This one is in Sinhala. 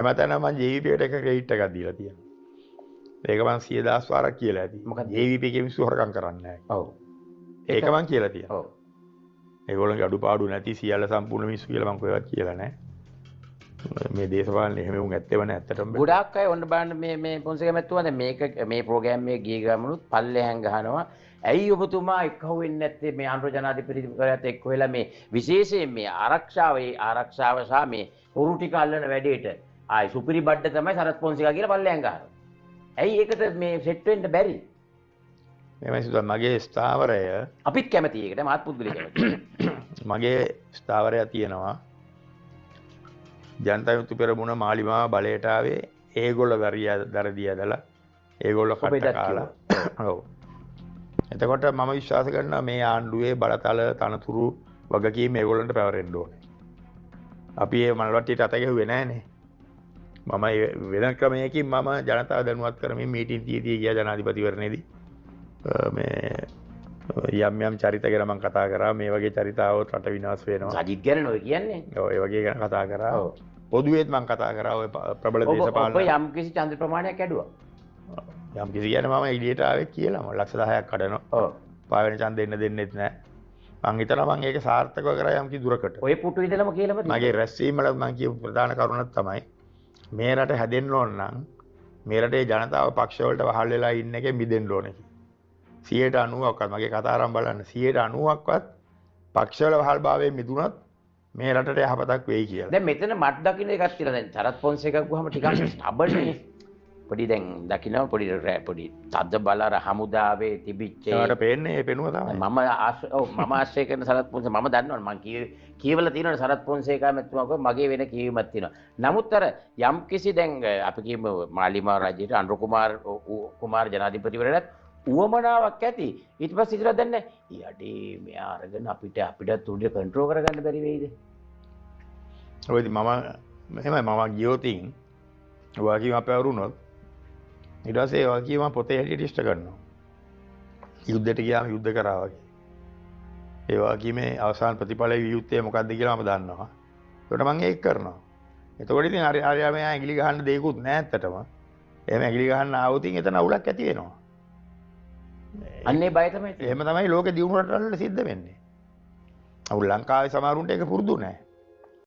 හැමතැනම මම JVP එකට එක ක්‍රෙඩිට් එකක් දීලා තියෙනවා. ඒක මම 100,000 වාරක් කියලා ඇති. මොකක්ද? JVP එකේ මිනිස්සු හොරකම් කරන්නේ නැහැ. ඔව්. ඒක මම කියලා තියෙනවා. ඔව්. ඒගොල්ලන්ගේ අඩුපාඩු නැති සියල්ල සම්පූර්ණ මිනිස්සු කියලා මම කොහෙවත් කියලා නැහැ. මේ දේශපාලනේ එහෙම උන් ඇත්තේව නැහැ ඇත්තටම. ගොඩාක් අය ඔන්න බලන්න මේ පොන්සේක මැතිතුමා දැන් මේ ප්‍රෝග්‍රෑම් එකේ ගිය ගමනුත් පල්ලෙහාන් ගහනවා. ඇයි ඔබතුමා එක්කව වෙන්නේ නැත්තේ මේ ආණ්ඩුව ජනාධිපතිවරයාත් එක්ක වෙලා මේ විශේෂයෙන් මේ ආරක්ෂාව සහ මේ හොරු ටික අල්ලන වැඩේට ආයි සුපිරි බඩ තමයි සරත් පොන්සේක කියලා පල්ලෙහාන් ගහනවා. ඇයි ඒකට මේ සෙට් වෙන්න බැරි? මේ සිදුවා මගේ ස්ථාවරය අපිත් කැමති ඒකට මාත් පුදුලි කැමති. මගේ ස්ථාවරය තියෙනවා ජනතා විමුක්ති පෙරමුණ මාලිමාව බලයට ආවේ ඒගොල්ල දරදී ඇදලා ඒගොල්ල කට කාලා. ඔව්. එතකොට මම විශ්වාස කරනවා මේ ආණ්ඩුවේ බලතල තනතුරු වගකීම් ඒගොල්ලන්ට පැවරෙන්න ඕනේ. අපි මේ මල්වට්ටියට අත ගැහුවේ නැහනේ. මම වෙන ක්‍රමයකින් මම ජනතාව දැනුවත් කරමින් මීටින් තියදී ගියා ජනාධිපතිවරණයේදී මේ යම් චරිත ගැන මම කතා කරා. මේ වගේ චරිත આવොත් රට විනාශ වෙනවා. සජිත් ගැන නෝ කියන්නේ. ඔව් ඒ වගේ ගැන කතා කරා. ඔව්. පොදුවේත් මම කතා කරා ඔය ප්‍රබල දේශපාලන. ඔබ යම් කිසි ඡන්ද ප්‍රමාණයක් ඇදුවා. යම් කිසි කියන්නේ මම එළියට ආවේ කියලා මම ලක්ෂ 10ක් කඩනවා. ඔව්. පාවෙන ඡන්ද දෙන්නෙත් නැහැ. මං හිතනවා මං ඒක සාර්ථකව කරා යම් කිසි දුරකට. ඔය පුටු ඉදලම කියලාම මගේ රැස්වීම වල මං කියපු ප්‍රධාන කරුණක් තමයි මේ රට හැදෙන්න ඕන නම් මේ රටේ ජනතාව පක්ෂ වලට වහල් වෙලා ඉන්න එකේ මිදෙන්න ඕනේ. 90%ක්වත් මගේ කතා ආරම්භ බලන්න 90%ක්වත් පක්ෂ වල වහල්භාවයෙන් මිදුණොත් මේ රටට යහපතක් වෙයි කියලා. දැන් මෙතන මට දකින්න එකක් තියෙනවා. දැන් සරත් පොන්සේක ගුවම ටිකක් ස්ටබල් නේ. පොඩි දැන් දකින්න පොඩි තද්ද බලර හමුදාවේ තිබිච්ච ඒකට පේන්නේ ඒ පෙනුම තමයි. මම ආශ්‍රය කරන සරත් පොන්සේ මම දන්නවනේ මං කියවලා තියෙනවනේ සරත් පොන්සේක මැතිතුමාගේ මගේ වෙන කියවීමක් තියෙනවා. නමුත් අර යම් කිසි දැන් අපි කියමු මාලිමා රජයට අනුර කුමාර ජනාධිපතිවරයාට උවමනාවක් ඇති. ඊට පස්සේ ඉතලා දැන් යඩේ මෙයා අරගෙන අපිට උඩ කන්ට්‍රෝල් කරගන්න බැරි වෙයිද? ඔය මම ගියොතින් වගකීම අපවරුනොත් ඊට පස්සේ වගකීම පොතේ හැටියට ඉෂ්ට කරනවා. යුද්ධයට ගියාම යුද්ධ කරා වගේ. ඒ වගකීමේ අවසාන ප්‍රතිඵලය වියුත්තේ මොකක්ද කියලා මම දන්නවා. ඒකට මම ඒක කරනවා. එතකොට ඉතින් හරි මෙයා ඇඟිලි ගහන්න දෙයක්වත් නැහැ ඇත්තටම. එහෙම ඇඟිලි ගහන්න ආවොත් එතන අවුලක් ඇති වෙනවා. අන්නේ බය තමයි. එහෙම තමයි ලෝකේ දියුණුවට සිද්ධ වෙන්නේ. අවුල් ලංකාවේ සමහරුන්ට ඒක පුරුදු නැහැ.